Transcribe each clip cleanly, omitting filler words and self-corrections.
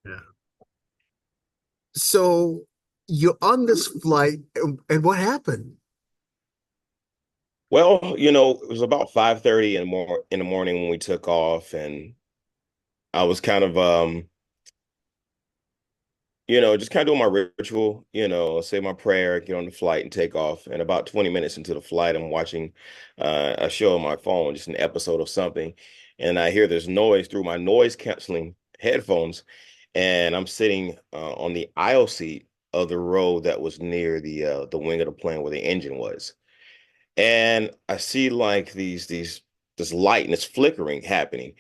Yeah. So you're on this flight, and what happened? Well, it was about 5:30 in the morning when we took off, and I was kind of just kind of doing my ritual, say my prayer, get on the flight and take off. And about 20 minutes into the flight, I'm watching a show on my phone, just an episode of something, and I hear this noise through my noise canceling headphones, and I'm sitting on the aisle seat of the row that was near the wing of the plane where the engine was. And I see like this light and it's flickering happening.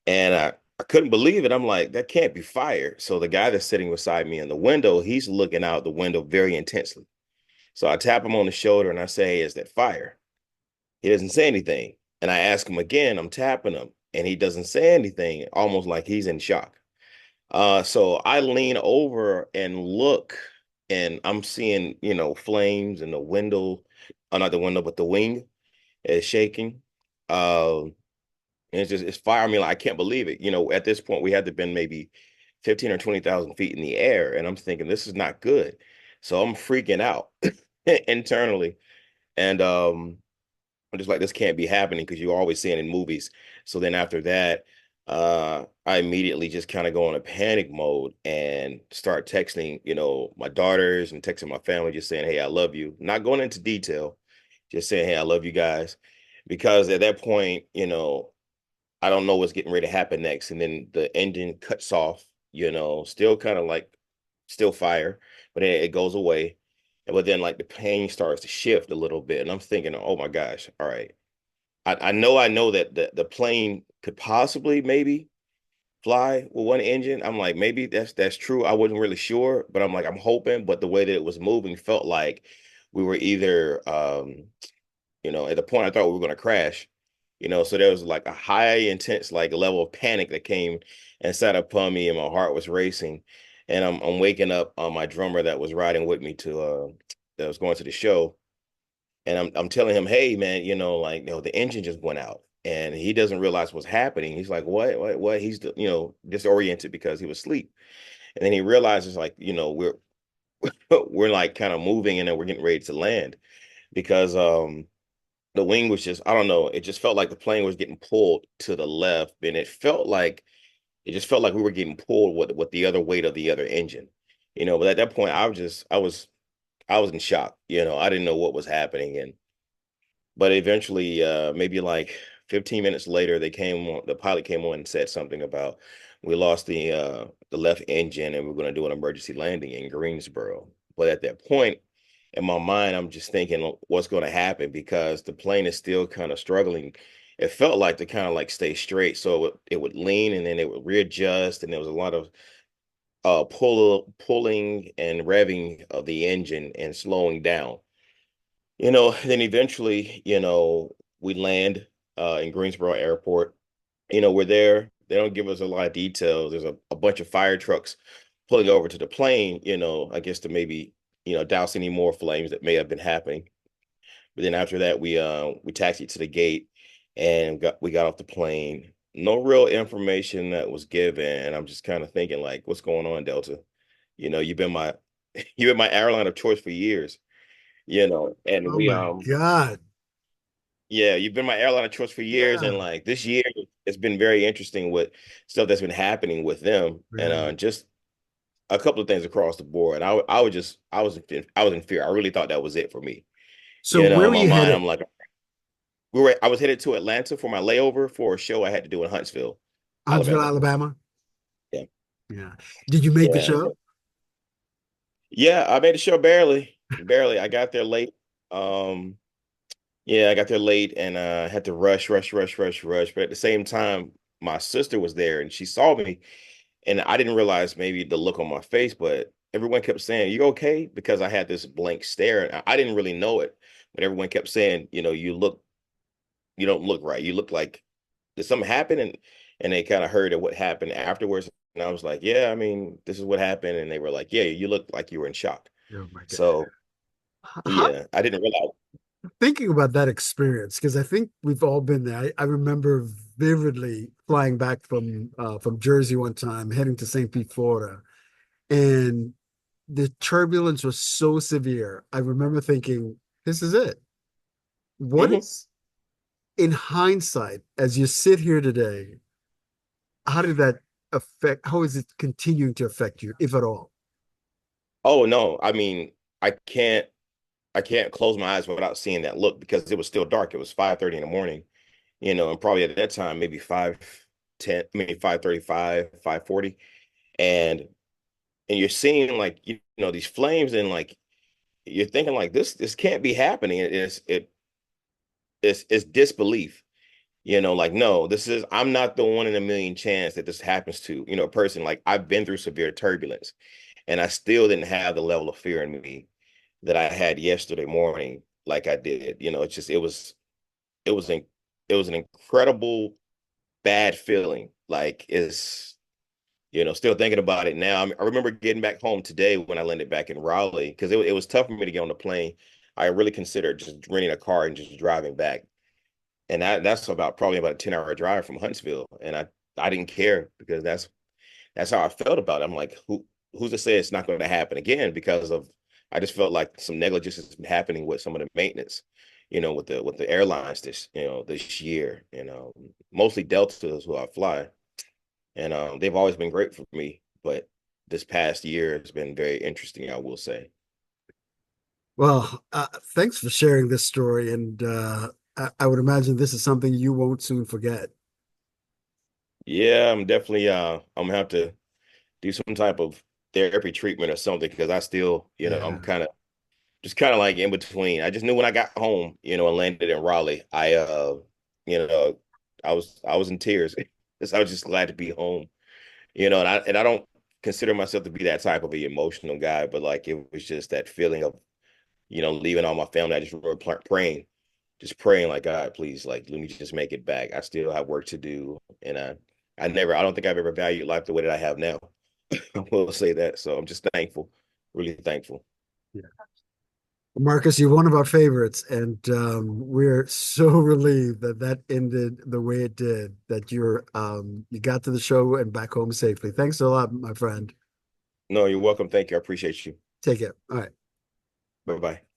And I couldn't believe it. I'm like, that can't be fire. So the guy that's sitting beside me in the window, he's looking out the window very intensely. So I tap him on the shoulder and I say, "Hey, is that fire?" He doesn't say anything. And I ask him again, I'm tapping him, and he doesn't say anything, almost like he's in shock. So I lean over and look, and I'm seeing, flames in the window, not the window, but the wing is shaking. And it's fire. I mean, like, I can't believe it. At this point, we had to been maybe 15 or 20,000 feet in the air. And I'm thinking, this is not good. So I'm freaking out internally. And I'm just like, this can't be happening because you're always seeing it in movies. So then after that, I immediately just kind of go in a panic mode and start texting, my daughters and texting my family, just saying, "Hey, I love you." Not going into detail, just saying, "Hey, I love you guys." Because at that point, I don't know what's getting ready to happen next. And then the engine cuts off, still kind of like still fire, but then it goes away. But then like the plane starts to shift a little bit. And I'm thinking, oh my gosh, all right. I know that the plane could possibly maybe fly with one engine. I'm like, maybe that's true. I wasn't really sure, but I'm like, I'm hoping. But the way that it was moving felt like we were either at the point I thought we were going to crash, so there was like a high intense like level of panic that came and sat upon me, and my heart was racing, and I'm waking up on my drummer that was riding with me to that was going to the show, and I'm telling him, "Hey man, like, the engine just went out." And he doesn't realize what's happening. He's like, what? He's, disoriented because he was asleep. And then he realizes, like, we're like kind of moving and then we're getting ready to land because the wing was just, I don't know, it just felt like the plane was getting pulled to the left, and it just felt like we were getting pulled with the other weight of the other engine. But at that point I was in shock. I didn't know what was happening. And but eventually, maybe like 15 minutes later, the pilot came on and said something about we lost the left engine and we're going to do an emergency landing in Greensboro. But at that point, in my mind, I'm just thinking what's going to happen because the plane is still kind of struggling. It felt like to kind of like stay straight, so it would lean and then it would readjust, and there was a lot of pulling and revving of the engine and slowing down. Then eventually, we land in Greensboro Airport. We're there. They don't give us a lot of details. There's a bunch of fire trucks pulling over to the plane, I guess to maybe, douse any more flames that may have been happening. But then after that, we taxied to the gate and we got off the plane. No real information that was given. And I'm just kind of thinking like, what's going on, Delta? You've been my you've been my airline of choice for years, and Oh we my God. yeah, you've been my airline of choice for years, Yeah. and like this year, it's been very interesting with stuff that's been happening with them, and Yeah. just a couple of things across the board. I was in fear. I really thought that was it for me. So where In were my you mind, headed? I'm like, I was headed to Atlanta for my layover for a show I had to do in Huntsville, Huntsville, Alabama. Alabama. Yeah, Yeah. Did you make the yeah, show? yeah. I made the show barely, barely. I got there late. Um, Yeah, I got there late and had to rush, rush, rush, rush, rush. But at the same time, my sister was there and she saw me, and I didn't realize maybe the look on my face, but everyone kept saying, "You okay?" Because I had this blank stare, and I didn't really know it, but everyone kept saying, you don't look right. You look like did something happen?" And they kind of heard of what happened afterwards, and I was like, "Yeah, I mean, this is what happened." And they were like, "Yeah, you look like you were in shock." Oh my God. So How yeah, I didn't realize. thinking about that experience, because I think we've all been there. I remember vividly flying back from Jersey one time, heading to St. Pete, Florida, and the turbulence was so severe. I remember thinking, "This is it." What Hmm. is, in hindsight, as you sit here today, how did that affect? How is it continuing to affect you, if at all? Oh no, I mean, I can't I can't close my eyes without seeing that look because it was still dark. It was 5:30 in the morning, and probably at that time maybe 5:10, maybe 5:35, 5:40. And and you're seeing like these flames and like you're thinking like this can't be happening. It's disbelief. Like, no, I'm not the one in a million chance that this happens to, a person. Like, I've been through severe turbulence and I still didn't have the level of fear in me that I had yesterday morning, like I did. It's just, it was, an, it was an incredible bad feeling. Like, still thinking about it now. I remember getting back home today when I landed back in Raleigh because it was tough for me to get on the plane. I really considered just renting a car and just driving back, and that's probably about a 10-hour drive from Huntsville. And I didn't care because that's how I felt about it. I'm like, who's to say it's not going to happen again? Because of I just felt like some negligence has been happening with some of the maintenance, with the airlines this year. Mostly Delta is who I fly, and they've always been great for me. But this past year has been very interesting, I will say. Well, thanks for sharing this story, and I would imagine this is something you won't soon forget. Yeah, I'm gonna have to do some type of therapy treatment or something because I still, I'm Yeah. kind of like in between. I just knew when I got home, and landed in Raleigh, you know, I was in tears because I was just glad to be home, and I don't consider myself to be that type of an emotional guy, but like it was just that feeling of, leaving all my family. I just remember praying like, God, please, like, let me just make it back. I still have work to do, and I don't think I've ever valued life the way that I have now. I will say that. So I'm just thankful, really thankful. Yeah. Marcus, you're one of our favorites, and we're so relieved that that ended the way it did, that you got to the show and back home safely. Thanks a lot, my friend. No, you're welcome. Thank you. I appreciate you. Take care. All right. Bye bye.